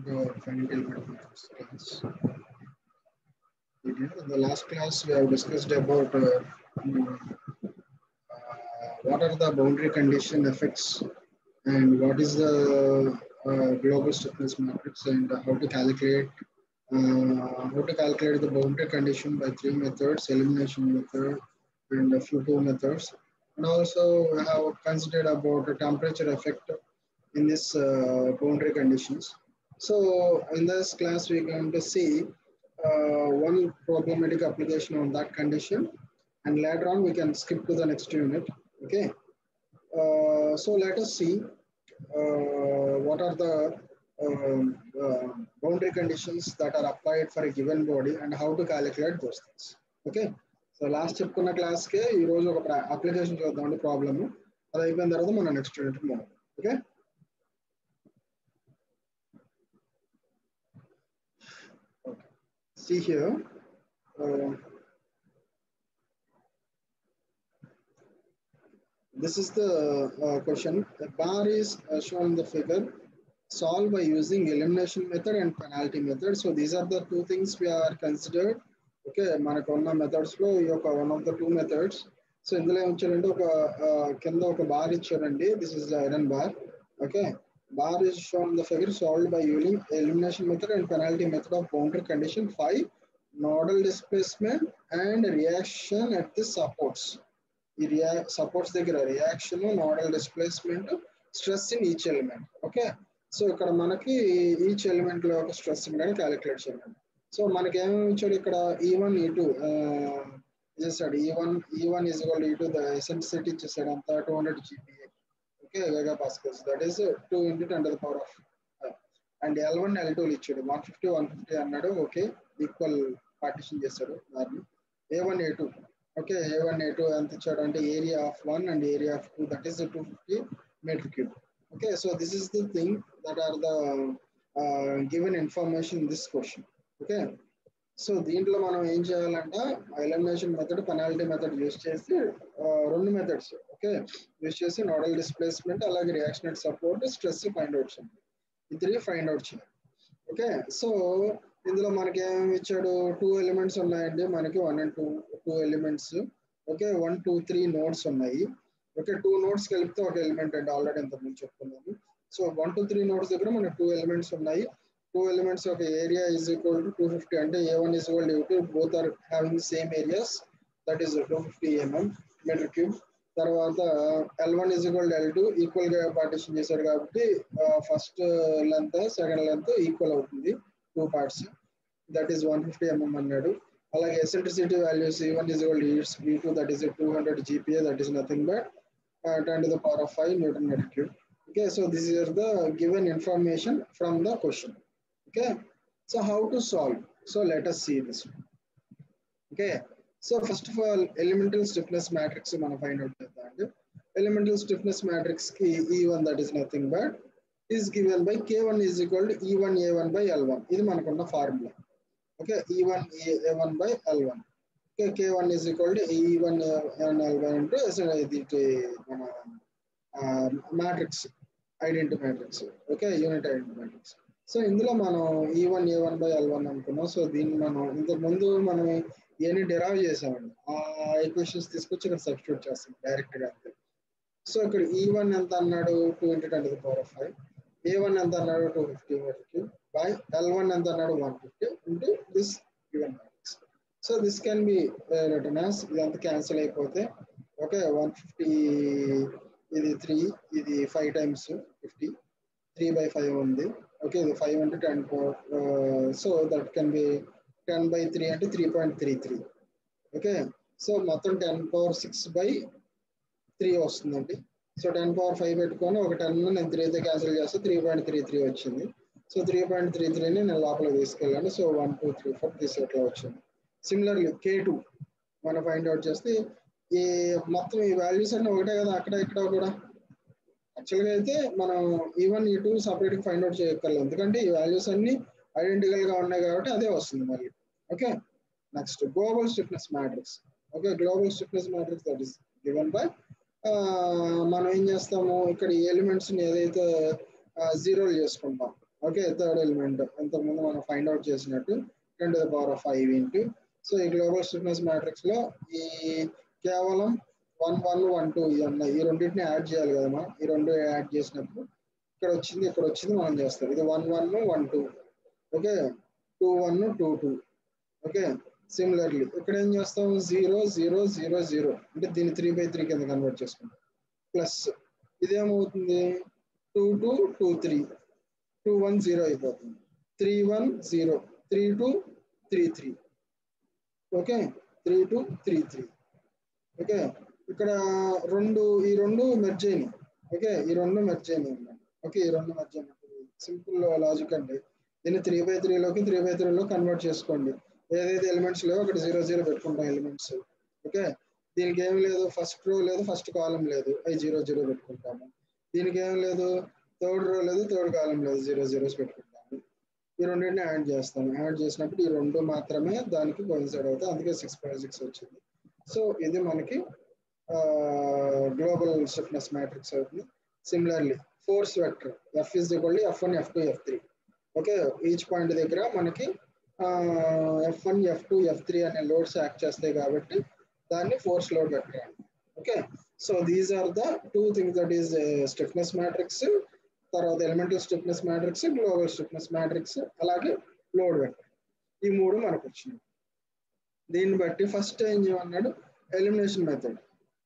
the finite element matrix class. In the last class, we have discussed about what are the boundary condition effects and what is the global stiffness matrix and how to calculate the boundary condition by three methods: elimination method and a few two methods. And also we have considered about the temperature effect in this boundary conditions. So in this class, we're going to see one problematic application on that condition, and later on we can skip to the next unit. Okay. So let us see what are the boundary conditions that are applied for a given body and how to calculate those things. Okay. So last చెప్పుకున్న class కే ఈ రోజు ఒక application చూద్దామండి problem. అది అయిపోయిన తర్వాత మనం next unit move. Okay. See here, this is the question. The bar is shown in the figure. Solve by using elimination method and penalty method. So these are the two things we are considered. Okay, మనకు ఉన్న methods లో ఈ యొక్క one of the two methods. So ఇందులో ఏం ఇచ్చారంటే ఒక కింద ఒక బార్ ఇచ్చారండి. This is the iron bar. Okay. Bar is shown in the figure. Solved by using elimination method and penalty method of boundary condition 5, nodal displacement and reaction at the supports. Supports దగ్గర reaction, nodal displacement, stress in each element. Okay. So ఇక్కడ మనకి each element లో ఒక stress అనేది calculate చేయాలి. So మనకి ఏమేమి ఇచ్చాడు ఇక్కడ E1 E2 చేశాడు. E1 is equal to E2, the eccentricity ఇచ్చేసాడు అంతా 200 GPa. Okay, megapascals, that is 2 into 10 to the power of 5. And L1 L2 ఇచ్చాడు 150 అన్నాడు. ఓకే, ఈక్వల్ పార్టిషన్ చేశాడు దాన్ని. A1 A2, okay, A1 A2 ఎంత ఇచ్చాడు అంటే area of 1 and area of 2, that is 250 meter cube. Okay, so this is the thing that are the given information in this question. Okay, so దీంట్లో మనం ఏం చేయాలంటే elimination method, penalty method use చేసి రెండు methods okay use చేసి nodal displacement అలాగే reaction support stress find out చేయాలి. ఈ త్రీ ఫైండ్ అవుట్ చేయాలి. ఓకే, సో ఇందులో మనకి ఏమేమి ఇచ్చాడు, 2 ఎలిమెంట్స్ ఉన్నాయండి మనకి, 1 and 2 ఎలిమెంట్స్. ఓకే, 1 2 3 నోడ్స్ ఉన్నాయి. ఓకే, 2 నోడ్స్ కలిపితే ఒక ఎలిమెంట్ అండి, ఆల్రెడీ ఇంతకుముందు చెప్పుకున్నాము. సో 1 2 3 నోడ్స్ దగ్గర మనకి 2 ఎలిమెంట్స్ ఉన్నాయి. 2 elements of area is equal to 250 and A1 is equal to A2, both are having the same areas, that is 250 mm meter cube. తర్వాత L1 is equal to L2, equal గా partition చేశారు కాబట్టి first length second length equal అవుతుంది 2 parts, that is 150 mm అన్నాడు. అలాగే eccentricity values E1 is equal to E2, that is 200 GPa, that is nothing but 10 to the power of 5 Newton meter cube. Okay, so this is the given information from the question. Okay, so how to solve? So let us see this one. Okay, so first of all elemental stiffness matrix మనం find out చేద్దాం. Elemental stiffness matrix కి E1, that is nothing but is given by K1 is equal to E1 A1 by L1. ఇది మనకున్న formula. Okay, E1 A1 by L1. Okay, K1 is equal to E1 A1 L1 into ఇది మన matrix, identity matrix. Okay, unit identity matrix. So ఇందులో మనం E1 A1 by L1 అనుకున్నాం. So దీన్ని మనం ఇంతకుముందు మనం ఏని డెరైవ్ చేసామండి, ఆ ఈక్వేషన్స్ తీసుకొచ్చి ఇక్కడ సబ్స్టిట్యూట్ చేస్తాం డైరెక్ట్ గా. సో ఇక్కడ E1 ఎంత అన్నాడు, 2 into 10 to the power of 5. A1 ఎంత అన్నాడు 250 meter cube by L1 ఎంత అన్నాడు 150 into this given matrix. So this can be written as, ఇదంతా క్యాన్సిల్ అయిపోతే ఓకే 150 ఇది 3, ఇది 5 times 50, 3 by 5 ఉంది. Okay, 5 into 10 power, so that can be 10 by 3 అంటే 3.33. Okay, so మొత్తం 10 power 6 by 3 వస్తుందండి. సో 10 power 5 పెట్టుకొని ఒక 10 నేను 3తో క్యాన్సిల్ చేస్తే 3.33 వచ్చింది. సో 3.33ని నేను లోపల తీసుకెళ్ళాను. సో 1 2 3 4 దిస్ ఎట్లా వచ్చింది. సిమిలర్లీ K2 మనం ఫైండ్ అవుట్ చేస్తే ఈ మొత్తం ఈ వాల్యూస్ అన్నీ ఒకటే కదా, అక్కడ ఇక్కడ కూడా. యాక్చువల్గా అయితే మనం E1 E2 సపరేట్గా ఫైండ్ అవుట్ చేయక్కర్లేదు, ఎందుకంటే ఈ వాల్యూస్ అన్ని ఐడెంటికల్ గా ఉన్నాయి కాబట్టి అదే వస్తుంది మళ్ళీ. Okay, next global stiffness matrix. Okay, global stiffness matrix that is given by మనం ఏం చేస్తాము, ఇక్కడ ఈ ఎలిమెంట్స్ని ఏదైతే జీరోలు చేసుకుంటాం. ఓకే, థర్డ్ ఎలిమెంట్ ఇంతకుముందు మనం ఫైండ్ అవుట్ చేసినట్టు 10⁵ ఇంటూ. సో ఈ గ్లోబల్ స్టిఫ్నెస్ మ్యాట్రిక్స్ లో ఈ కేవలం 1 1 1 2 ఇవి ఉన్నాయి. ఈ రెండింటిని యాడ్ చేయాలి కదా మనం. ఈ రెండు యాడ్ చేసినప్పుడు ఇక్కడ వచ్చింది మనం చేస్తాం. ఇది 1 1 1 2. ఓకే, 2 1 2 2. ఓకే, సిమిలర్లీ ఇక్కడ ఏం చేస్తాం 0 0 0 0 అంటే దీన్ని 3/3 కింద కన్వర్ట్ చేసుకుంటాం. ప్లస్ ఇదేమవుతుంది 2 2 2 3 2 1 0 అయిపోతుంది. 3 1 0 3 2 3 3. ఓకే, 3 2 3 3. ఓకే, ఇక్కడ ఈ రెండు మెర్జ్ అయినాయి. ఓకే, ఈ రెండు మెర్జ్ అయినాయి అన్నమాట. ఓకే, ఈ రెండు మెర్జ్ అయినాయి. సింపుల్ లాజిక్ అండి. దీన్ని 3/3లోకి 3/3లో కన్వర్ట్ చేసుకోండి. ఏదైతే ఎలిమెంట్స్ లేవో అక్కడ 0 0 పెట్టుకుంటాం ఎలిమెంట్స్. ఓకే, దీనికి ఏం లేదు, ఫస్ట్ రో లేదు, ఫస్ట్ కాలం లేదు, అవి 0 0 పెట్టుకుంటాము. దీనికి ఏం లేదు, థర్డ్ రో లేదు, థర్డ్ కాలం లేదు, 0 0 పెట్టుకుంటాము. ఈ రెండింటిని యాడ్ చేస్తాము. యాడ్ చేసినప్పుడు ఈ రెండు మాత్రమే దానికి కోయిన్సైడ్ అవుతాయి. అందుకే 6/6 వచ్చింది. సో ఇది మనకి గ్లోబల్ స్టిఫ్నెస్ మ్యాట్రిక్స్ అవుతుంది. Similarly force vector F is equal to F1 F2 F3. Okay, each point దగ్గర మనకి F1 F2 F3 అనే లోడ్స్ యాక్ట్ చేస్తాయి కాబట్టి దాన్ని ఫోర్స్ లోడ్ వెక్టర్ అంటారు. Okay, so these are the two things, that is stiffness matrix, తర్వాత elemental stiffness matrix, global stiffness matrix, అలాగే load vector. ఈ మూడు మనకు వచ్చినాయి. దీన్ని బట్టి ఫస్ట్ ఏం చేయమన్నాడు, ఎలిమినేషన్ మెథడ్.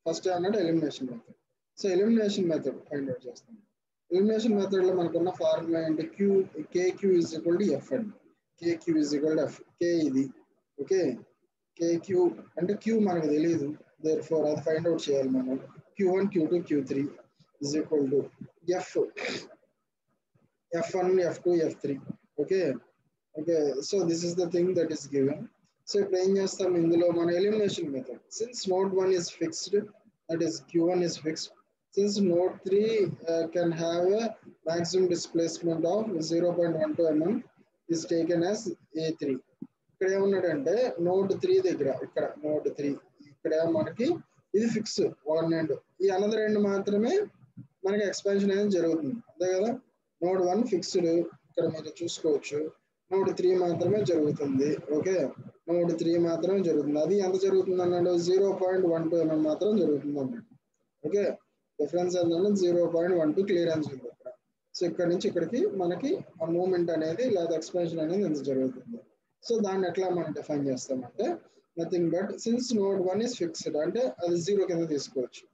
ఫస్ట్ అన్నాడు elimination method. So elimination method find out చేస్తాం. ఎలిమినేషన్ మెథడ్ లో మనకున్న ఫార్ములా ఏంటి, KQ is equal to F అండి. KQ is equal to F. K ఇది. ఓకే, KQ అంటే Q మనకు తెలియదు, therefore అది ఫైండ్ అవుట్ చేయాలి మనం. Q1 Q2 Q3 is equal to F F1 F2 F3. Okay, okay, so this is the thing that is given. So ఇప్పుడు ఏం చేస్తాం ఇందులో మన elimination method. Since node 1 is fixed, that is Q1 is fixed. Since node 3 can have a maximum displacement of 0.12 mm is taken as A3. ఇక్కడ ఏమన్నాడంటే node 3 దగ్గర, ఇక్కడ node 3 ఇక్కడ మనకి ఇది ఫిక్స్ 1 అండ్ ఈ అనదర్ ఎండ్ మాత్రమే మనకి ఎక్స్పాన్షన్ అనేది జరుగుతుంది. అంతే కదా, నోడ్ 1 ఫిక్స్డ్ ఇక్కడ మీరు చూసుకోవచ్చు, నోడ్ 3 మాత్రమే జరుగుతుంది. ఓకే, నోడ్ 3 మాత్రమే జరుగుతుంది. అది ఎంత జరుగుతుంది అన్నాడు, 0.12 mm మాత్రం జరుగుతుంది అన్నాడు. ఓకే, డిఫరెన్స్ ఏంటంటే 0.12 క్లియరెన్స్ ఉంది ఇక్కడ. సో ఇక్కడ నుంచి ఇక్కడికి మనకి ఆ మూవ్మెంట్ అనేది లేదా ఎక్స్పాన్షన్ అనేది ఎంత జరుగుతుంది. సో దాన్ని ఎట్లా మనం డిఫైన్ చేస్తామంటే nothing but since node 1 is fixed అంటే అది 0 కింద తీసుకోవచ్చు,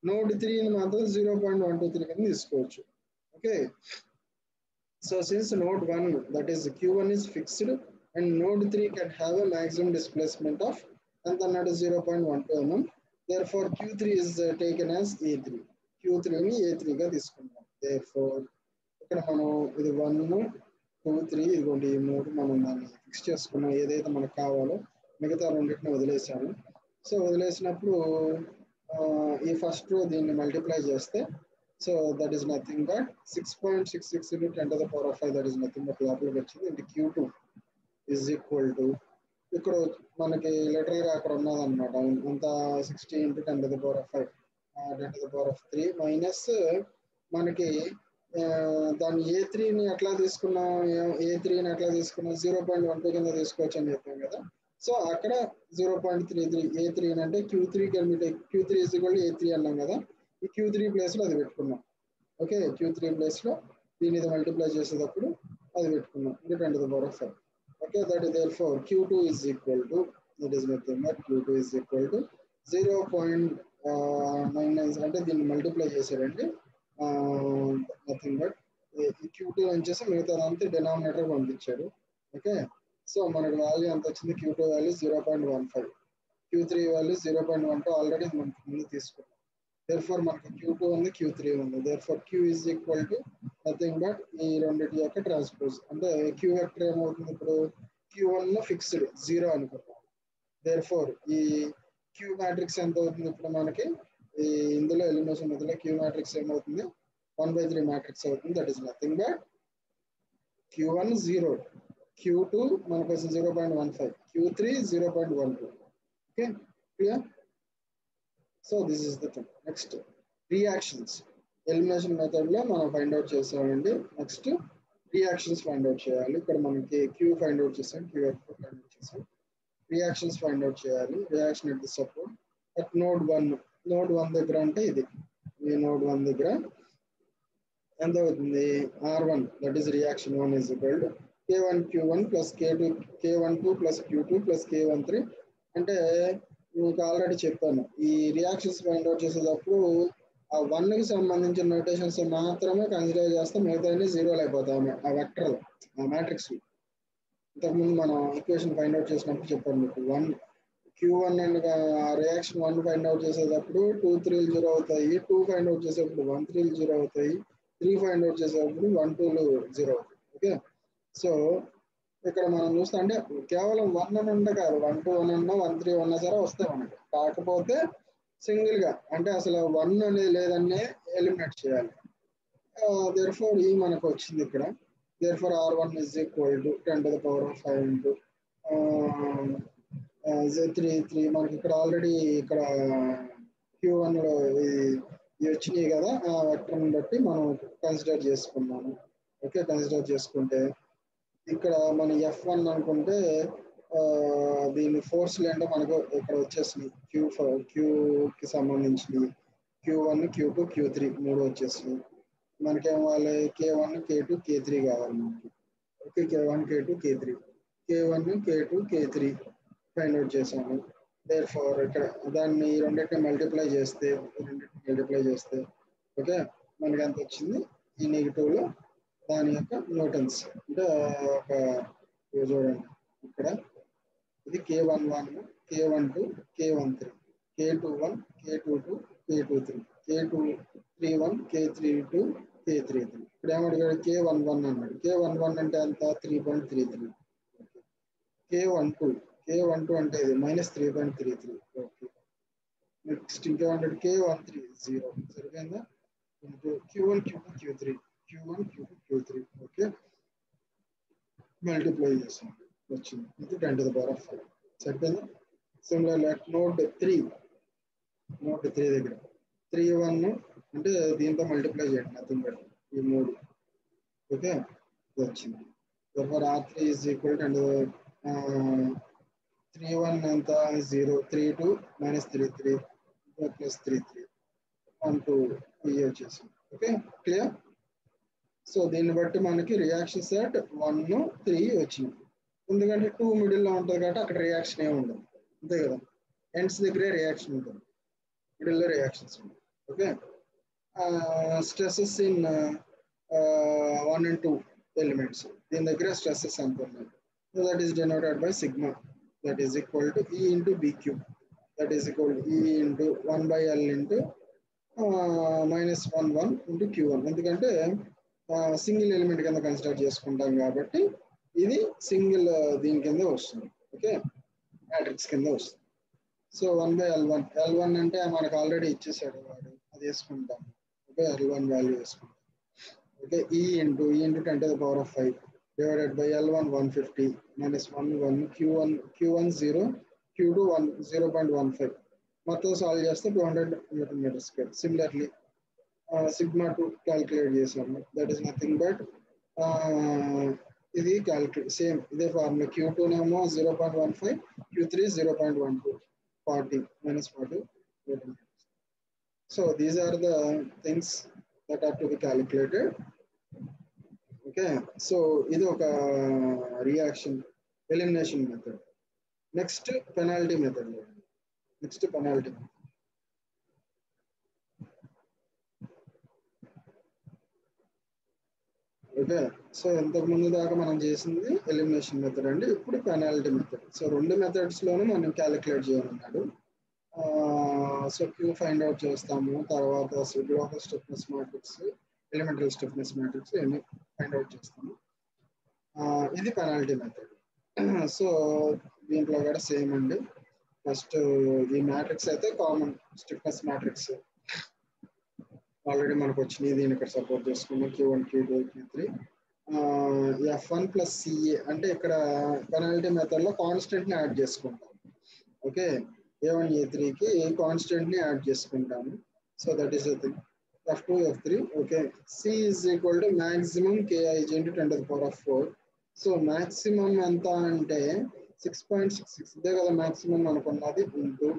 నోడ్ 3 మాత్రం 0.123 కింద తీసుకోవచ్చు. Okay, so since node 1 that is Q1 is fixed and node 3 can have a maximum displacement of ఎంత అన్నాడు 0.12 mm, therefore Q3 is taken as A3. Q3ని A3 గా తీసుకుంటాం. therefore ఇక్కడ మనం ఇది 1 2 3 ఇదిగోండి ఈ మూడు మనం దాన్ని ఫిక్స్ చేసుకున్నాం ఏదైతే మనకు కావాలో. మిగతా రెండింటిని వదిలేసాము. సో వదిలేసినప్పుడు ఈ ఫస్ట్ రో దీన్ని మల్టిప్లై చేస్తే so that is nothing but 6.66 into 10⁵, that is nothing but లోపలికి వచ్చింది. ఇంటి Q2 is equal to ఇక్కడ మనకి లిటరల్ గా అక్కడ ఉన్నదన్నమాట అంత 60 into 10⁵, 10⁵3 మైనస్ మనకి దాన్ని A3ని ఎట్లా తీసుకున్నాం, A3ని ఎట్లా తీసుకున్నాం 0.12 కింద తీసుకోవచ్చు అని చెప్పాం కదా. సో అక్కడ 0.33 A3 అంటే Q3 is equal to A3 అన్నాం కదా, ఈ Q3 ప్లేస్ లో అది పెట్టుకున్నాం. ఓకే, Q3 ప్లేస్ లో దీన్ని ఇది మల్టిప్లై చేసేటప్పుడు అది పెట్టుకున్నాం ఇది 10⁵. Okay, that is therefore Q2 is equal to, that is nothing but Q2 is equal to 0.99 అంటే దీన్ని మల్టిప్లై చేశారంటే నథింగ్ బట్ Q2 వచ్చేసి మిగతాదంతా డినామినేటర్ పంపించాడు. ఓకే, సో మనకి వాల్యూ ఎంత వచ్చింది, Q2 value 0.15, Q3 value 0.12 already మనకి ముందు తీసుకున్నాం. therefore మనకి Q2 ఉంది, Q3 ఉంది. therefore Q is equal to nothing but ఈ రెండింటి యొక్క ట్రాన్స్పోజ్ అంటే Q వెక్టర్ ఏమవుతుంది ఇప్పుడు Q1 ఫిక్స్డ్ 0 అనుకుంటాం. therefore ఈ Q మ్యాట్రిక్స్ ఎంత అవుతుంది ఇప్పుడు మనకి ఈ ఇందులో ఎలిమినేషన్ మధ్యలో Q మ్యాట్రిక్స్ ఏమవుతుంది 1/3 మ్యాట్రిక్స్ అవుతుంది. That is nothing but Q1 0, Q2 మనకు 0.15, Q3 0.12. Okay, clear. So this is the thing. Next reactions elimination method లో మనం ఫైండ్ అవుట్ చేసామండి. నెక్స్ట్ రియాక్షన్స్ ఫైండ్ అవుట్ చేయాలి. ఇక్కడ మనకి క్యూ ఫైండ్ అవుట్ చేసాం, క్యూఎఫ్ ఫైండ్ అవుట్ చేసాం. రియాక్షన్స్ ఫైండ్ అవుట్ చేయాలి. Reaction at the support at node 1. Node 1 దగ్గర అంటే ఇది ఈ నోడ్ 1 దగ్గర ఎంత అవుతుంది? R1 that is reaction 1 is equal to K1 Q1 plus K12 plus Q2 plus K13. అంటే మీకు ఆల్రెడీ చెప్పాను, ఈ రియాక్షన్స్ ఫైండ్ అవుట్ చేసేటప్పుడు ఆ 1కి సంబంధించిన నోటేషన్స్ మాత్రమే కన్సిడర్ చేస్తే మిగతా జీరోలు అయిపోతాయి ఆ వెక్టర్ ఆ మ్యాట్రిక్స్. ఇంతకుముందు మనం ఈక్వేషన్ ఫైండ్ అవుట్ చేసినప్పుడు చెప్పాను మీకు, Q1 and reaction 1 find out చేసేటప్పుడు 2 3లు 0 అవుతాయి, 2 ఫైండ్ అవుట్ చేసేటప్పుడు 1 3లు 0 అవుతాయి, 3 ఫైండ్ అవుట్ చేసేటప్పుడు 1 2లు 0 అవుతాయి. ఓకే, సో ఇక్కడ మనం చూస్తే అంటే కేవలం 1 అని ఉంటే కాదు, 1 2 1 అన్నా 1 3 ఉన్నా సరే వస్తాయి మనకి. కాకపోతే సింగిల్ గా అంటే అసలు 1 అనేది లేదన్నే ఎలిమినేట్ చేయాలి. దేర్ఫోర్ ఈ మనకు వచ్చింది ఇక్కడ. Therefore R1 is equal to 10 to the power of 5 into 3 మనకి ఇక్కడ ఆల్రెడీ ఇక్కడ Q1 లో ఇవి వచ్చినాయి కదా, ఆ వెక్టర్ని బట్టి మనం కన్సిడర్ చేసుకున్నాము. ఓకే, కన్సిడర్ చేసుకుంటే ఇక్కడ మన F1 అనుకుంటే దీని ఫోర్స్లు ఏంటో మనకు ఇక్కడ వచ్చేసినాయి. క్యూకి సంబంధించినవి Q1 Q2 Q3 మూడు వచ్చేసినాయి. మనకేం కావాలి? K1 K2 K3 కావాలి మనకి. Okay, K1 K2 K3 K1 K2 K3 find out చేసాము. దేర్ఫోర్ ఇక్కడ దాన్ని రెండింటిని మల్టిప్లై చేస్తే ఓకే మనకి ఎంత వచ్చింది? ఈ నెగిటివ్లో దాని యొక్క న్యూటన్స్ అంటే ఒక చూడండి ఇక్కడ ఇది K11 K12 K13 K21 K22 K23 K31 K32 K33. ఇక్కడ ఏమడిగాడు? K11 అన్నాడు. K11 అంటే ఎంత? 3.33. K12 అంటే ఇది -3.33. ఓకే, నెక్స్ట్ ఇంకేమంటాడు? K13 0. సరిపోయిందా? Q1 Q2 Q3 Q1 Q2 Q3. Okay, multiply చేసాం, వచ్చింది ఇది 10 to the power of 5. సరిపోయిందా? సిమిలర్లీ అట్ నోడ్ 3 దగ్గర 3 1 అంటే దీంతో మల్టిప్లై చేయండి, నథింగ్ బట్ ఈ 3. ఓకే, వచ్చింది. R3 is equal to 3 1 ఎంత? 0 3 2 -3 3 ప్లస్ 3 3 1 2 ఇవి వచ్చేసింది. Okay, clear? సో దీన్ని బట్టి మనకి రియాక్షన్స్ అట్ 1 3 వచ్చింది. ఎందుకంటే 2 మిడిల్లో ఉంటుంది కాబట్టి అక్కడ రియాక్షన్ ఏమి ఉండదు, అంతే కదా. ఎండ్స్ దగ్గరే రియాక్షన్ ఉంటుంది, మిడిల్లో రియాక్షన్స్ ఉంటాయి. Okay, stresses in 1 and 2 elements, దీని దగ్గర స్ట్రెసెస్ ఎంత ఉన్నాయి? So that is denoted by sigma, that is equal to E into BQ, that is equal to E into 1/L into -1 into Q1. ఎందుకంటే single element కింద consider చేసుకుంటాం కాబట్టి ఇది single దీని కింద వస్తుంది. ఓకే, మ్యాట్రిక్స్ కింద వస్తుంది. సో 1/L1 అంటే మనకు ఆల్రెడీ ఇచ్చేసాడు వాడు, అది వేసుకుంటాం. ఓకే, L1 వాల్యూ వేసుకుంటాం. Okay, E into 10 to the power of 5 divided by L1 150 -1 1 Q1 0 Q2 1 0.15 మొత్తం సాల్వ్ చేస్తే 200 Newton meter square. Similarly sigma 2 calculate చేసాము, దట్ ఈస్ నథింగ్ బట్ ఇది క్యాలిక్యులేట్ సేమ్ ఇదే ఫార్ములా. Q2 నేమో 0.15 Q3 0.12 40 -40 Newton meters. So these are the things that are to be calculated. Okay, so ఇది ఒక reaction elimination method. Next penalty method. Okay, so ఇంతకు ముందు దాకా మనం చేసింది ఎలిమినేషన్ మెథడ్ అండి. ఇప్పుడు పెనాల్టీ మెథడ్. సో రెండు మెథడ్స్ లోనూ మనం క్యాలిక్యులేట్ చేయమన్నాడు. సో క్యూ ఫైండ్ అవుట్ చేస్తాము, తర్వాత global stiffness matrix, elementary stiffness matrix ఇవన్నీ ఫైండ్ అవుట్ చేస్తాము. ఇది పెనాల్టీ మెథడ్. సో దీంట్లో కూడా సేమ్ అండి. ఫస్ట్ ఈ మ్యాట్రిక్స్ అయితే కామన్ స్టిఫ్నెస్ మ్యాట్రిక్స్ ఆల్రెడీ మనకు వచ్చినాయి, దీన్ని ఇక్కడ సపోర్ట్ చేసుకున్నాం Q1 Q2 Q3. F1 + CA అంటే ఇక్కడ పెనాల్టీ మెథడ్లో కాన్స్టెంట్ని యాడ్ చేసుకుంటాం. ఓకే, A1 A3కి కాన్స్టెంట్ని యాడ్ చేసుకుంటాము. So that is the thing. F2, F3. Okay. C is equal to maximum Kij into 10 to the power of 4. So maximum anta ante 6.66. ఇదే కదా maximum అనుకున్నది into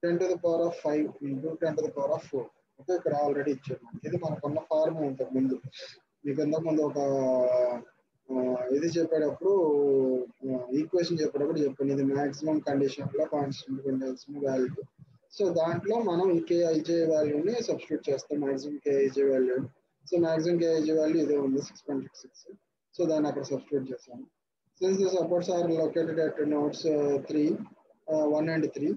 10 to the power of 5 into 10 to the power of 4. Okay, ఇక్కడ already ఇచ్చారు. ఇది మనకున్న formula ఇంతకు ముందు మీకు ఇంతకు ముందు ఒక ఇది చెప్పేటప్పుడు ఈక్వేషన్ చెప్పేటప్పుడు చెప్పండి. ఇది మాక్సిమం కండిషన్ లో కాన్స్టెంట్ ఉండాల్సిన వాల్యూ. సో దాంట్లో మనం ఈ కేఐజే వాల్యూని సబ్స్టిట్యూట్ చేస్తాం, maximum KIJ value. So maximum KIJ value ఇదే ఉంది 6.66. సో దాన్ని అక్కడ సబ్స్టిట్యూట్ చేస్తాము. Since the supports are located at nodes 3, 1 and 3.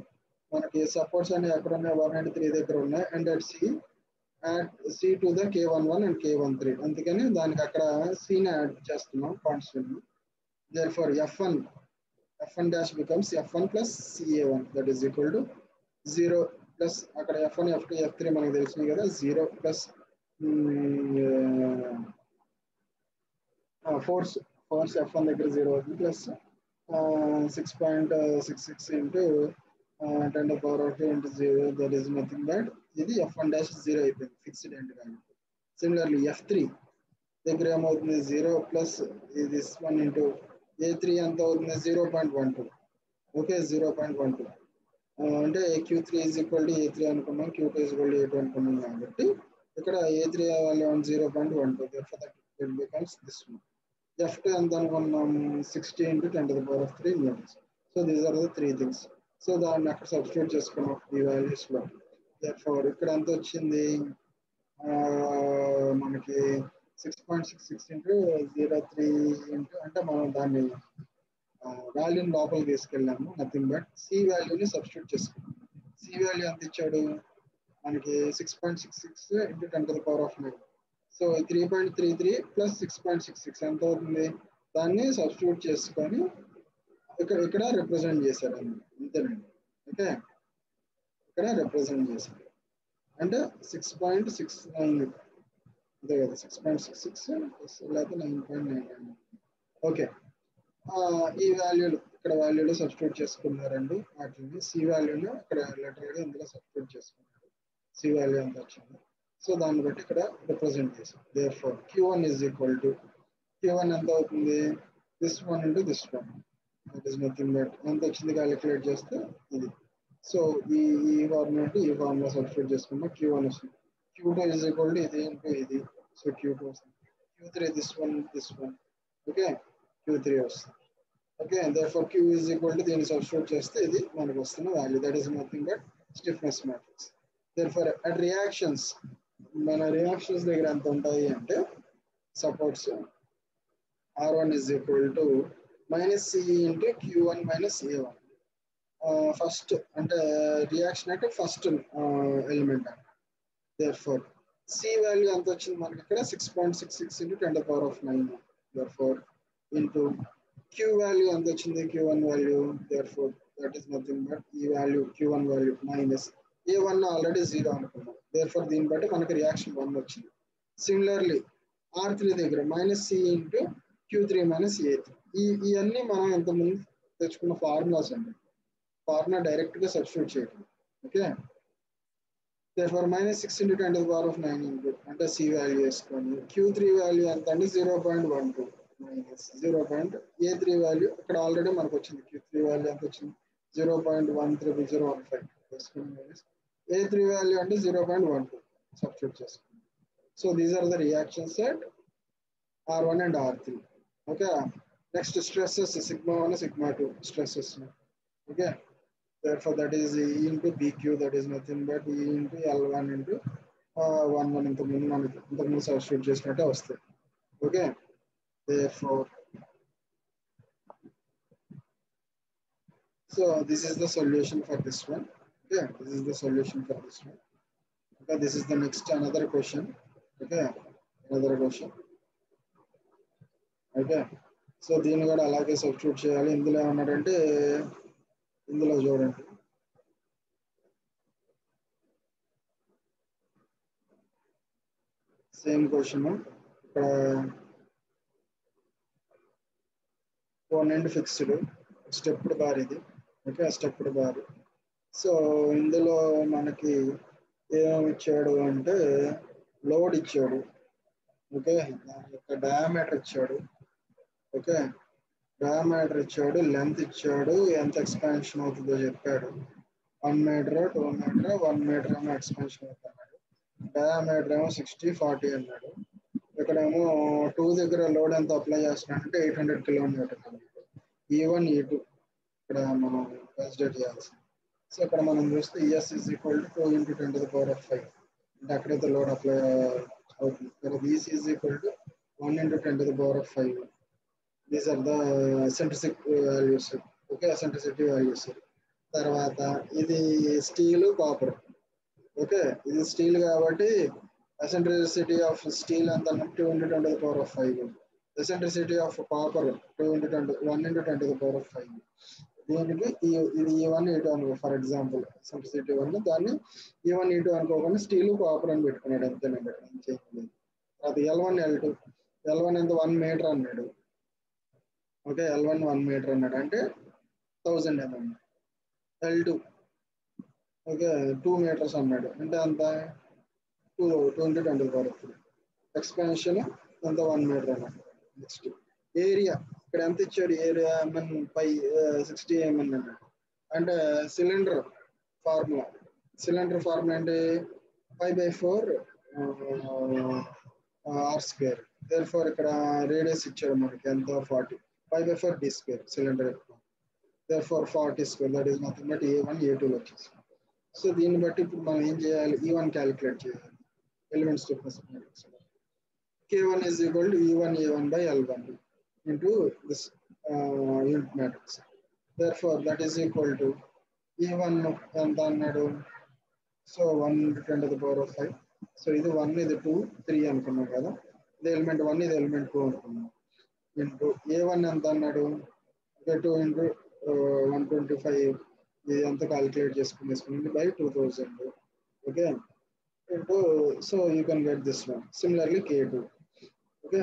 మనకి సపోర్ట్స్ అనేవి ఎక్కడ ఉన్నాయి? 1 and 3 దగ్గర ఉన్నాయి. And at C to the K11 and K13. అందుకని దానికి అక్కడ C ని యాడ్ చేస్తున్నాం constant. Therefore F1 dash becomes F1 plus CA1, that is equal to 0 plus అక్కడ F1, F2, F3 మనకు తెలిసినాయి కదా. 0 plus force F1 దగ్గర 0 అవుతుంది plus 6.66 into 10 to the power of 2 into 0, that is nothing but ఇది F1 dash 0 అయిపోయింది, fixed end కాబట్టి. Similarly F3 దగ్గర ఏమవుతుంది? 0 ప్లస్ దిస్ 1 ఇంటూ A3 ఎంత అవుతుంది? 0.12. ఓకే, 0.12 అంటే Q3 is equal to A3 అనుకున్నాం, Q2 is equal to A2 అనుకున్నాం కాబట్టి ఇక్కడ A3 value 0.12. therefore that it becomes this one. F2 ఎంత అనుకున్నాం? 60 into 10 to the power of 3 newtons. So these are the 3 things. So దాన్ని అక్కడ substitute చేసుకున్నాం ఈ వాల్యూస్ లో. therefore ఇక్కడ ఎంత వచ్చింది మనకి? 6.66 into 0.3 into అంటే మనం దాన్ని వాల్యూని లోపలికి తీసుకెళ్ళాము. నథింగ్ బట్ సి వాల్యూని సబ్స్టిట్యూట్ చేసుకున్నాం. సి వాల్యూ ఎంత ఇచ్చాడు మనకి? 6.66 into 10 to the power of 9. So 3.33 plus 6.66 ఎంత అవుతుంది? దాన్ని సబ్స్టిట్యూట్ చేసుకొని ఇక్కడ రిప్రజెంట్ చేశారు అంతేనండి. ఓకే, ఇక్కడ రిప్రజెంట్ చేశారు అంటే 6.69 అంతే కదా, 6.66 లేకపోతే 9.99. ఓకే, ఈ వాల్యూలు ఇక్కడ వాల్యూలో సబ్స్టిట్యూట్ చేసుకున్నారండి. వాటిని సి వాల్యూని ఇక్కడ లెటర్గా ఇందులో సబ్స్టిట్యూట్ చేసుకున్నారు. సి వాల్యూ ఎంత వచ్చింది? సో దాన్ని బట్టి ఇక్కడ రిప్రజెంట్ చేసాం. therefore Q1 is equal to Q1 ఎంత అవుతుంది? this one into this one, that is nothing but ఎంత వచ్చింది క్యాలిక్యులేట్ చేస్తే ఇది. సో ఈ ఫార్ములా ఈ ఫార్ములా సబ్స్టిట్యూట్ చేసుకున్నా Q1 వస్తుంది. Q2 is equal to ఇది ఇంటూ ఇది. సో Q2 వస్తుంది. Q3 this one. Okay, Q3 వస్తుంది. Okay, therefore Q is equal to దీన్ని సబ్స్టిట్యూట్ చేస్తే ఇది మనకు వస్తున్న value, that is nothing but stiffness matrix. therefore at reactions మన రియాక్షన్స్ దగ్గర ఎంత ఉంటాయి అంటే supports R1 is equal to minus C into Q1 minus A1. First అంటే రియాక్షన్ అంటే ఫస్ట్ ఎలిమెంట్ అంట. therefore C వాల్యూ ఎంత వచ్చింది మనకి ఇక్కడ? 6.66 into 10 to the power of 9. therefore into Q value ఎంత వచ్చింది? Q1 value. therefore that is nothing but ఈ value Q1 value minus A1 already 0 అనుకున్నాం. therefore దీన్ని బట్టి మనకి రియాక్షన్ 1 వచ్చింది. సిమిలర్లీ R3 దగ్గర minus C into Q3 minus A3. ఇవన్నీ మనం ఇంతకుముందు తెచ్చుకున్న ఫార్ములాస్ అండి. ఫార్ములా డైరెక్ట్ గా సబ్స్టిట్యూట్ చేయడం. Okay, therefore minus 6 into 10 to the power of 9 into అంటే C వాల్యూ వేసుకొని Q3 వాల్యూ ఎంత అంటే 0.12 మైనస్ A3 వాల్యూ ఇక్కడ ఆల్రెడీ మనకు వచ్చింది. Q3 వాల్యూ ఎంత వచ్చింది? 0.13015 వేసుకొని మైనస్ A3 వాల్యూ అంటే 0.12 సబ్స్టిట్యూట్ చేసుకున్నాం. So these are the reactions at R1 and R3. Okay, next stresses sigma 1 sigma 2 stresses. Okay, therefore that is E into BQ, that is nothing but E into L1 into 1 ఇంతకుముందు substitute చేసినట్టే వస్తాయి. Okay, therefore so this is the solution for this one. Okay, this is the solution for this one. Okay, this is the next another question. Okay, another question. Okay, so దీన్ని కూడా అలాగే substitute చేయాలి. ఇందులో ఏమన్నారంటే ఇందులో చూడండి, same question. ఇక్కడ 1 end fixed stepped bar ఇది. Okay, stepped bar. సో ఇందులో మనకి ఏమి ఇచ్చాడు అంటే లోడ్ ఇచ్చాడు, ఓకే, దాని యొక్క డయామీటర్ ఇచ్చాడు, ఓకే, డయామీటర్ ఇచ్చాడు, లెంత్ ఇచ్చాడు, ఎంత ఎక్స్పాన్షన్ అవుతుందో చెప్పాడు, 1 మీటర్ 2 మీటర్ 1 మీటర్ ఏమో ఎక్స్పాన్షన్ అవుతుంది అన్నాడు, డయామీటర్ ఏమో 60-40 అన్నాడు. ఇక్కడేమో 2 దగ్గర లోడ్ ఎంత అప్లై చేస్తున్నాడంటే 800 కిలోమీటర్ అన్నాడు. E1 E2 ఇక్కడ మనం కన్సిడర్ చేయాల్సింది. సో ఇక్కడ మనం చూస్తే ES ఈజ్ ఈక్వల్ టు 2 × 10⁵ అంటే అక్కడైతే లోడ్ అప్లై అవుతుంది. ఇక్కడ VC is equal to 1 × 10⁵. These are the eccentric values, okay, eccentricity values. తర్వాత ఇది స్టీల్ కాపర్, ఓకే, ఇది స్టీల్ కాబట్టి ఎసెంట్రిసిటీ ఆఫ్ స్టీల్ ఎంత 2 × 10⁵. Eccentricity of copper 1 × 10⁵. దీనికి ఇది E1 E2 అనుకో, ఫర్ ఎగ్జాంపుల్ ఎసెంట్రిసిటీ 1, దాన్ని E1 E2 అనుకోకుండా స్టీల్ కాపర్ అని పెట్టుకున్నాడు అంతేనండి. అది L1 L2. L1 ఎంత 1 మీటర్ అన్నాడు, ఓకే, L1 1 మీటర్ అన్నాడు అంటే 1000 mm. L2 ఓకే 2 మీటర్స్ అన్నాడు అంటే అంత 2 × 10⁵. ఎక్స్పాన్షన్ ఎంత 1 మీటర్ అన్నాడు. నెక్స్ట్ ఏరియా, ఇక్కడ ఎంత ఇచ్చాడు, ఏరియా MN పై 60 mm అన్నాడు అంటే సిలిండర్ ఫార్ములా అంటే 5/4 r². therefore ఇక్కడ రేడియస్ ఇచ్చాడు మనకి ఎంత 40, 5/4 d² cylinder. therefore 40², that is nothing but A1 A2 వచ్చేసి. సో దీన్ని బట్టి ఇప్పుడు మనం ఏం చేయాలి, E1 క్యాలిక్యులేట్ చేయాలి, element stiffness matrix. K1 is equal to E1 A1/L1 into this unit matrix. Therefore that is equal to E1 ఎంత అన్నాడు, సో 1 × 10⁵. సో ఇది 1, ఇది 2, 3 అనుకున్నాం కదా, ఇది ఎలిమెంట్ 1, ఇది ఎలిమెంట్ 2 అనుకున్నాం. ఇంటూ A1 ఎంత అన్నాడు, 2 × 125, ఇది ఎంత క్యాలిక్యులేట్ చేసుకుని by 2000, okay, into, so you can get this one. Similarly K2, okay.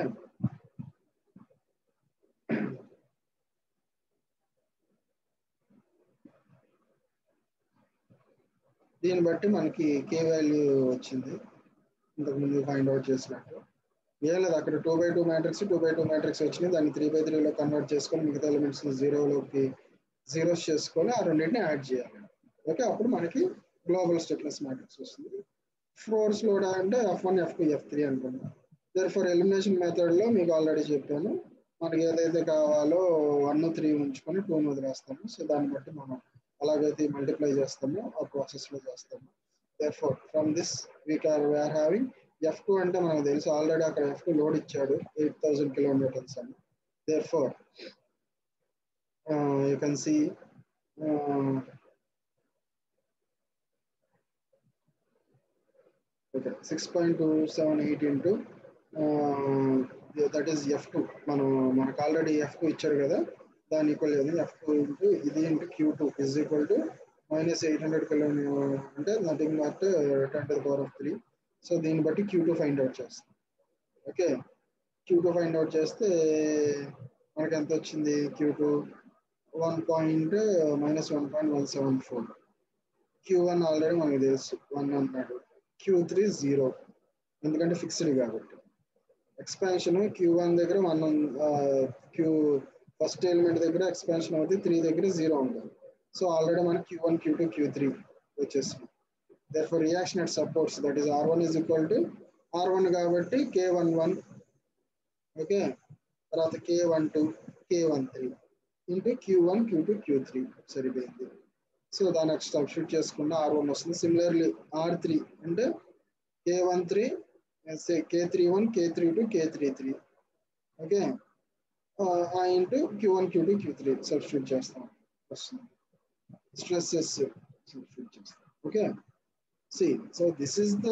దీన్ని బట్టి మనకి K వాల్యూ వచ్చింది ఇంతకుముందు ఫైండ్ అవుట్ చేసినట్టు. ఏం లేదు, అక్కడ 2/2 మ్యాట్రిక్స్ వచ్చినాయి, దాన్ని 3/3లో కన్వర్ట్ చేసుకొని మిగతా ఎలిమెంట్స్ 0లోకి జీరోస్ చేసుకొని ఆ రెండింటిని యాడ్ చేయాలి, ఓకే. అప్పుడు మనకి గ్లోబల్ స్టిఫ్నెస్ మ్యాట్రిక్స్ వస్తుంది. ఫోర్స్ లోడ్ అంటే F1 F2 F3 అనుకున్నాం. therefore ఎలిమినేషన్ మెథడ్లో మీకు ఆల్రెడీ చెప్పాను, మనకి ఏదైతే కావాలో 1, 3 ఉంచుకొని 2 వదిలేస్తాము. సో దాన్ని బట్టి మనం అలాగైతే మల్టిప్లై చేస్తాము, ఆ ప్రాసెస్లో చేస్తాము. therefore from this we are having F2 అంటే మనకు తెలుసు ఆల్రెడీ, అక్కడ F2 లోడ్ ఇచ్చాడు 8000 కిలోమీటర్స్ అని. therefore you can see 6.278 into that is F2. మనకు ఆల్రెడీ F2 ఇచ్చారు కదా, దాని ఈక్వల్ F2 ఇంటూ ఇది into Q2 is equal to -800 kilometre అంటే నథింగ్ బట్ 10⁻3. సో దీన్ని బట్టి Q2 ఫైండ్ అవుట్ చేస్తాం, ఓకే. Q2 ఫైండ్ అవుట్ చేస్తే మనకి ఎంత వచ్చింది, Q2 -1.174. Q1 ఆల్రెడీ మనకు తెలుసు 1 అన్నాడు, Q3 0 ఎందుకంటే ఫిక్స్డ్ కాబట్టి. ఎక్స్పాన్షన్ Q1 దగ్గర 1, ఫస్ట్ ఎలిమెంట్ దగ్గర ఎక్స్పాన్షన్ అవుతుంది, 3 దగ్గర 0 ఉంటుంది. సో ఆల్రెడీ మనకి Q1 Q2 Q3 వచ్చేసింది. therefore reaction at supports, that is R1 is equal to R1 కాబట్టి K11, ఓకే, తర్వాత K12 K13 into Q1 Q2 Q3 సరిపోయింది. సో దాన్ని సబ్స్టిట్యూట్ చేసుకున్న R1 వస్తుంది. సిమిలర్లీ R3 అంటే K13 K31 K32 K33, okay, into Q1 Q2 Q3 substitute చేస్తాం, వస్తుంది. Stresses substitute చేస్తాం, okay. So this is the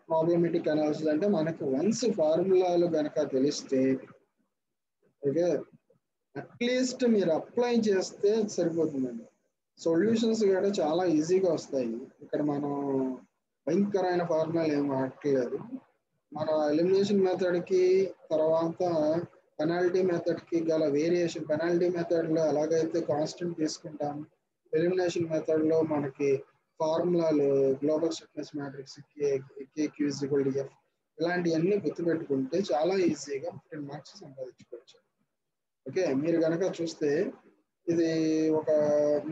problematic analysis. అంటే మనకు వన్స్ ఫార్ములాలు కనుక తెలిస్తే, ఓకే, అట్లీస్ట్ మీరు అప్లై చేస్తే సరిపోతుందండి. సొల్యూషన్స్ కూడా చాలా ఈజీగా వస్తాయి. ఇక్కడ మనం భయంకరమైన ఫార్ములాలు ఏం వాడట్లేదు. మన ఎలిమినేషన్ మెథడ్కి తర్వాత పెనాల్టీ మెథడ్కి గల వేరియేషన్, పెనాల్టీ మెథడ్లో ఎలాగైతే కాన్స్టెంట్ తీసుకుంటాం, ఎలిమినేషన్ మెథడ్లో మనకి ఫార్ములాలు global stiffness matrix KQ is equal to F ఇలాంటివన్నీ గుర్తుపెట్టుకుంటే చాలా ఈజీగా 15 మార్క్స్ సంపాదించుకోవచ్చు. ఓకే, మీరు కనుక చూస్తే ఇది ఒక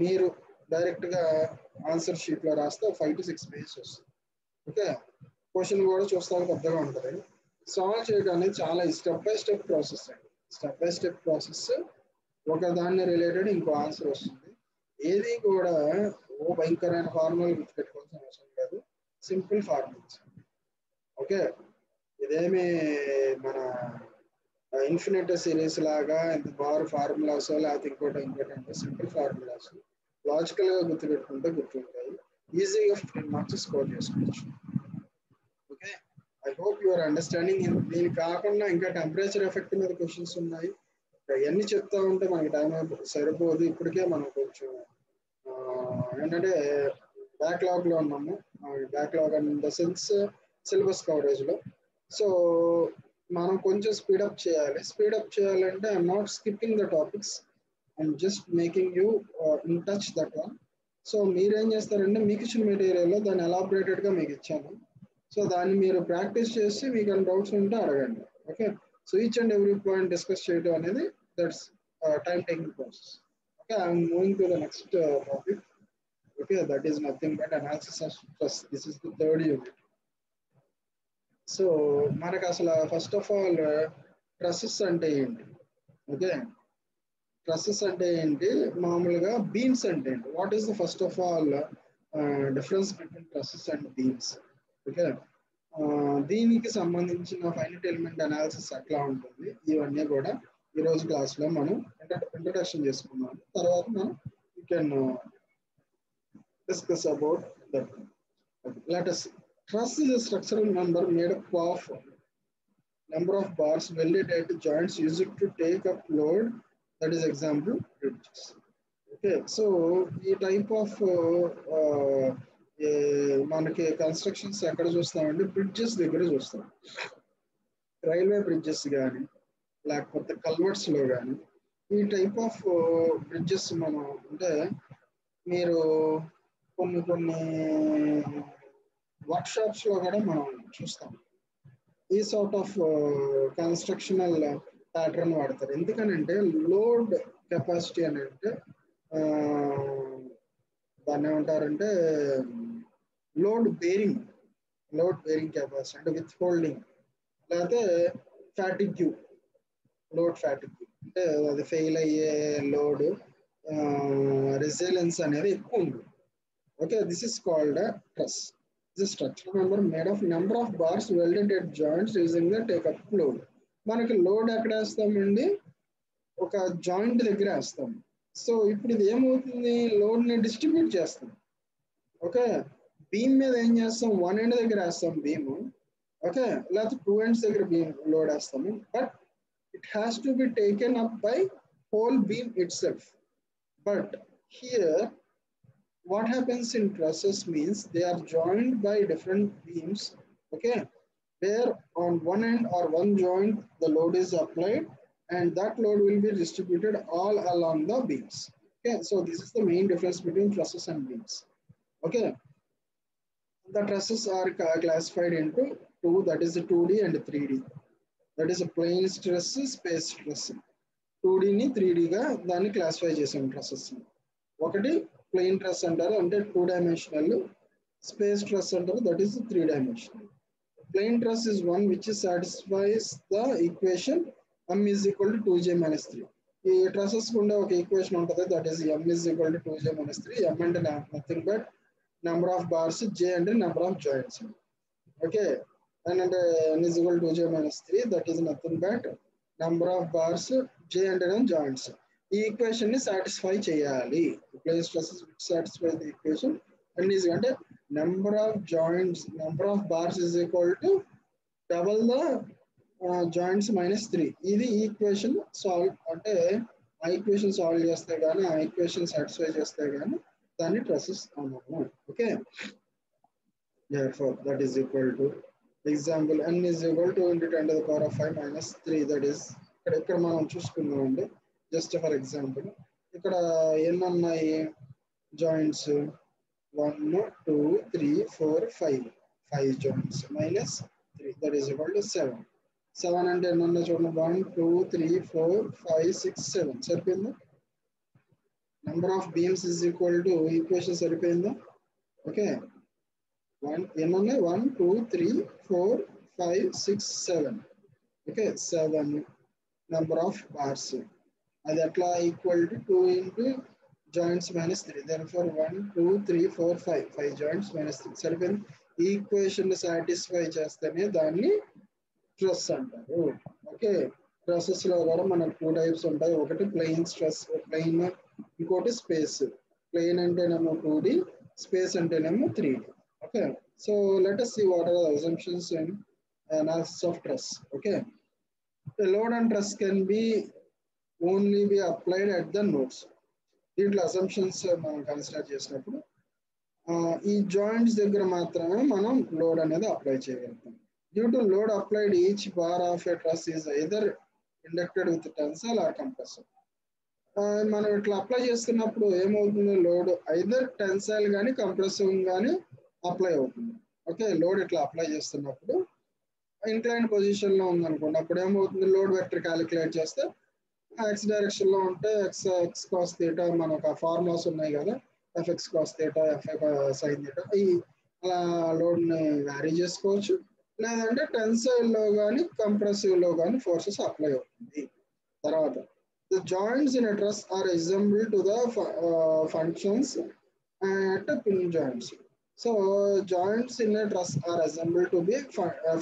మీరు డైరెక్ట్గా ఆన్సర్ షీట్లో రాస్తే 5 to 6 పేజెస్ వస్తుంది. ఓకే, క్వశ్చన్ కూడా చూస్తే పెద్దగా ఉంటుంది. సాల్వ్ చేయడానికి చాలా స్టెప్ బై స్టెప్ ప్రాసెస్ అండి. స్టెప్ బై స్టెప్ ప్రాసెస్, ఒక దాన్ని రిలేటెడ్ ఇంకో ఆన్సర్ వస్తుంది. ఏది కూడా ఓ భయంకరమైన ఫార్ములా గుర్తుపెట్టుకోవాల్సిన అవసరం లేదు, సింపుల్ ఫార్ములాస్. ఓకే, ఇదేమి మన ఇన్ఫినిట్ సిరీస్ లాగా ఇంత బార్ ఫార్ములాస్ లేకపోతే ఇంకోటి అంటే సింపుల్ ఫార్ములాస్ లాజికల్ గా గుర్తుపెట్టుకుంటే గుర్తుంటాయి, ఈజీగా 15 మార్క్స్ స్కోర్ చేసుకోవచ్చు. Okay, I hope your understanding. దీని కాకుండా ఇంకా టెంపరేచర్ ఎఫెక్ట్ మీద క్వశ్చన్స్ ఉన్నాయి. అవన్నీ చెప్తా ఉంటే మనకి టైం సరిపోదు. ఇప్పటికే మనం కొంచెం ఏంటంటే బ్యాక్లాగ్ లో ఉన్నాము. Backlog in the sense syllabus coverage లో. సో మనం కొంచెం స్పీడప్ చేయాలి. స్పీడప్ చేయాలంటే I'm not skipping the topics, I'm just making you in touch that one. So మీరేం చేస్తారంటే మీకు ఇచ్చిన మెటీరియల్లో దాన్ని ఎలాబరేటెడ్గా మీకు ఇచ్చాను. సో దాన్ని మీరు ప్రాక్టీస్ చేసి మీకు ఏమైనా డౌట్స్ ఉంటే అడగండి. Okay, so each and every point discuss చేయడం అనేది that's time taking process. Okay, I'm moving to the next topic. Okay, that is nothing but analysis of stress. This is the third unit. So మనకు అసలు first of all trusses అంటే ఏంటి? Okay, trusses అంటే ఏంటి, మామూలుగా beams అంటే ఏంటి? What is the first of all difference between trusses and beams? Okay, దీనికి సంబంధించిన ఫైనైట్ ఎలిమెంట్ అనాలిసిస్ ఎట్లా ఉంటుంది, ఇవన్నీ కూడా ఈరోజు క్లాస్లో మనం ఇంట్రడక్షన్ చేసుకున్నాం. తర్వాత మనం you can discuss about that. Let us see. Truss is a structural member made up of number of bars welded at joints used to take up load. That is example bridges. Okay, so ఈ type of మనకి constructions ఎక్కడ చూస్తామంటే bridges దగ్గర చూస్తాం. Railway bridges కానీ లేకపోతే culverts లో కానీ ఈ టైప్ ఆఫ్ బ్రిడ్జెస్ మనం అంటే మీరు కొన్ని వర్క్ షాప్స్ లో కూడా మనం చూస్తాం. ఈ సార్ట్ ఆఫ్ కన్స్ట్రక్షనల్ ప్యాటర్న్ వాడతారు. ఎందుకనంటే లోడ్ కెపాసిటీ అని అంటే దాన్ని ఏమంటారంటే లోడ్ బేరింగ్ కెపాసిటీ అంటే విత్ హోల్డింగ్, లేకపోతే ఫ్యాటిగ్యూ, లోడ్ ఫ్యాటిగ్యూ అంటే అది ఫెయిల్ అయ్యే లోడ్ రెసిలియన్స్ అనేది ఎక్కువ ఉంది. Okay, this is called a truss. This is a structural member made of number of bars welded at joints using the take-up load. మనకి load ఎక్కడ వేస్తామండి, ఒక జాయింట్ దగ్గర వేస్తాం. సో ఇప్పుడు ఇది ఏమవుతుంది, లోడ్ని డిస్ట్రిబ్యూట్ చేస్తాం. ఓకే, బీమ్ మీద ఏం చేస్తాం, వన్ ఎండ్ దగ్గర వేస్తాం బీమ్. ఓకే, లేకపోతే టూ ఎండ్స్ దగ్గర బీమ్ లోడ్ వేస్తాము. But it has to be taken up by whole beam it self. But here what happens in trusses means they are joined by different beams. Okay, where on one end or one joint the load is applied and that load will be distributed all along the beams. Okay, so this is the main difference between trusses and beams. Okay, the trusses are classified into two, that is the 2D and 3D. That is a plane stress, space stress. 2D ni 3D ga danni classify chesam trusses ni. ఒకటి plain truss అంటారు, అంటే 2 dimensional. Space truss అంటారు, that is 3 dimensional. Plain truss is one which satisfies the equation m is equal to 2j minus 3. ఈ ట్రసెస్ ఉండే ఒక equation ఉంటుంది, that is m is equal to 2j minus 3. m అంటే nothing but number of bars, j అంటే number of joints. Okay, n అంటే n is equal to 2j minus 3, that is nothing but number of bars, j అంటే joints. ఈ equation ని satisfy చేయాలి. Plane stresses which satisfy the equation and is అంటే number of joints, number of bars is equal to double the joints minus 3. ఇది equation solve అంటే ఆ equation solve చేస్తే కానీ, ఆ ఈక్వేషన్ సాటిస్ఫై చేస్తే కానీ దాన్ని ట్రసెస్ అన్నాము. Okay, therefore that is equal to example n is equal to into 10 to the power of 5 minus 3. that is ఇక్కడ మనం చూసుకుందామండి. జస్ట్ ఫర్ ఎగ్జాంపుల్ ఇక్కడ ఎన్ని ఉన్నాయి joints, 1, 2, 3, 4, 5. 5 joints minus 3, that is equal to 7. 7 అంటే ఎన్ని ఉన్నాయి చూడండి, 1, 2, 3, 4, 5, 6, 7 సరిపోయిందా? Number of beams is equal to equation సరిపోయిందా? ఓకే, ఎన్ని ఉన్నాయి, 1, 2, 3, 4, 5, 6, 7. Okay, 7 number of bars. అది ఎట్లా, equal to 2 into joints minus 3. therefore 1, 2, 3, 4, 5. 5 joints minus 3 సరిపోయింది. ఈ ఈక్వేషన్ సాటిస్ఫై చేస్తేనే దాన్ని స్ట్రెస్ అంటారు. ఓకే, స్ట్రెసెస్ లో కూడా మనకు 2 టైప్స్ ఉంటాయి. ఒకటి ప్లెయిన్ స్ట్రెస్, ప్లెయిన్, ఇంకోటి స్పేస్. ప్లెయిన్ అంటేనేమో 2D, స్పేస్ అంటేనేమో 3D. Okay, so let us see what are the assumptions in analysis of stress. Okay, the load and stress can be only be applied at the nodes. దీంట్లో assumptions మనం consider చేసినప్పుడు ఈ joints దగ్గర మాత్రమే మనం load అనేది apply చేయగలుగుతాం. Due to load applied each bar of a truss is either inducted with tensile or compressor. మనం ఇట్లా అప్లై చేస్తున్నప్పుడు ఏమవుతుంది, లోడ్ ఐదర్ టెన్సైల్ కానీ కంప్రెసివ్ కానీ అప్లై అవుతుంది. ఓకే, లోడ్ ఇట్లా అప్లై చేస్తున్నప్పుడు ఇంక్లైన్ పొజిషన్ లో ఉందనుకోండి, అప్పుడు ఏమవుతుంది, లోడ్ వెక్టర్ క్యాలిక్యులేట్ చేస్తే ఎక్స్ డైరెక్షన్ లో ఉంటే ఎక్స్ కాస్ థీటా, మనకు ఆ ఫార్ములాస్ ఉన్నాయి కదా, FX cos theta, FI sine theta, ఈ అలా లోడ్ ని వ్యారీ చేసుకోవచ్చు. లేదంటే టెన్సైల్ లో కానీ కంప్రెసివ్ లో కానీ ఫోర్సెస్ అప్లై అవుతుంది. తర్వాత the joints in a truss are assembled to the functions at pin joints. So joints in a truss are assembled to be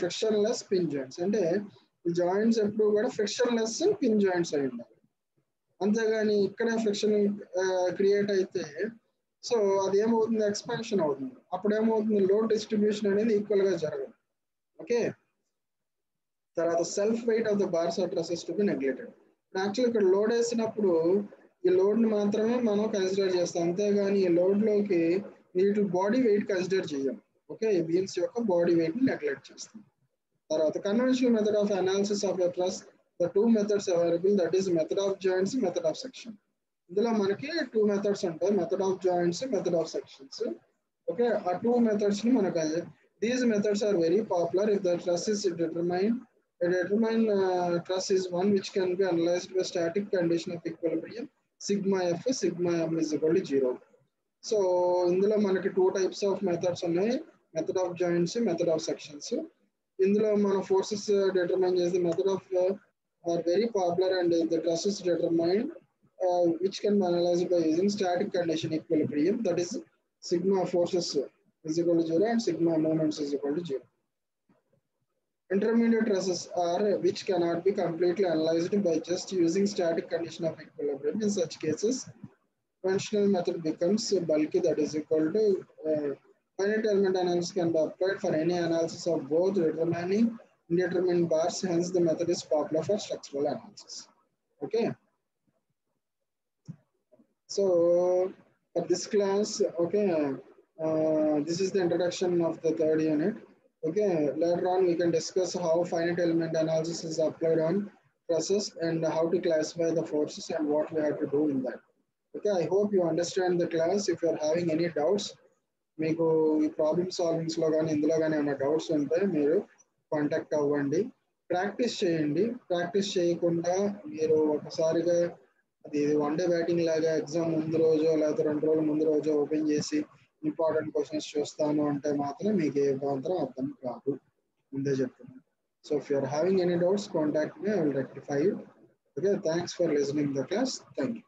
frictionless pin joints. అంటే జాయింట్స్ ఎప్పుడు కూడా ఫ్రిక్షన్లెస్ పిన్ జాయింట్స్ అయి ఉండాలి. అంతేగాని ఇక్కడ friction create అయితే so అది ఏమవుతుంది, ఎక్స్పాన్షన్ అవుతుంది. అప్పుడు ఏమవుతుంది, లోడ్ డిస్ట్రిబ్యూషన్ అనేది ఈక్వల్ గా జరగదు. ఓకే, తర్వాత self weight of the bars are trusses to be neglected. Actual ఇక్కడ లోడ్ వేసినప్పుడు ఈ లోడ్ ని మాత్రమే మనం కన్సిడర్ చేస్తాం, అంతేగాని ఈ లోడ్ లోకి వీటి బాడీ వెయిట్ కన్సిడర్ చేయం. ఓకే, ఈ బీమ్స్ యొక్క బాడీ వెయిట్ ని నెగ్లెక్ట్ చేస్తాం. తర్వాత conventional method of analysis of a truss, the 2 methods available, that is method of joints, method of section. ఇందులో మనకి 2 మెథడ్స్ ఉంటాయి, method of joints, method of sections. Okay, ఆ 2 methods ని మనకు, these methods are very popular if the truss is determined. A determined truss is one which can be analyzed by static condition of equilibrium sigma f sigma m is equal to 0. So ఇందులో మనకి 2 types of methods ఉన్నాయి, method of joints, method of sections. ఇందులో మన forces determine చేసే method of are very popular and the truss is determined which can be analyzed by using static condition equilibrium, that is sigma forces is equal to 0 and sigma moments is equal to 0. Intermediate trusses are which cannot be completely analyzed by just using static condition of equilibrium. In such cases, conventional method becomes bulky, that is equal to finite element analysis can be applied for any analysis of both determining indeterminate bars. Hence, the method is popular for structural analysis. Okay. So, for this class, okay, this is the introduction of the 3rd unit. Okay, later on we can discuss how finite element analysis is applied on trusses and how to classify the forces and what we have to do in that. Okay, I hope you understand the class. If you are having any doubts, మీకు ఈ problem సాల్వింగ్స్ లో కానీ ఇందులో కానీ ఏమైనా doubts ఉంటే మీరు contact అవ్వండి. ప్రాక్టీస్ చేయండి. ప్రాక్టీస్ చేయకుండా మీరు ఒకసారిగా అది 1 డే బ్యాటింగ్ లాగా ఎగ్జామ్ ముందు రోజు లేకపోతే 2 రోజుల ముందు రోజు ఓపెన్ చేసి ఇంపార్టెంట్ క్వశ్చన్స్ చూస్తాను అంటే మాత్రం మీకు ఏ మాత్రం అర్థం కాదు, ముందే చెప్తున్నాను. So if you are having any doubts, contact me, I will rectify you. Okay, thanks for listening the class. Thank you.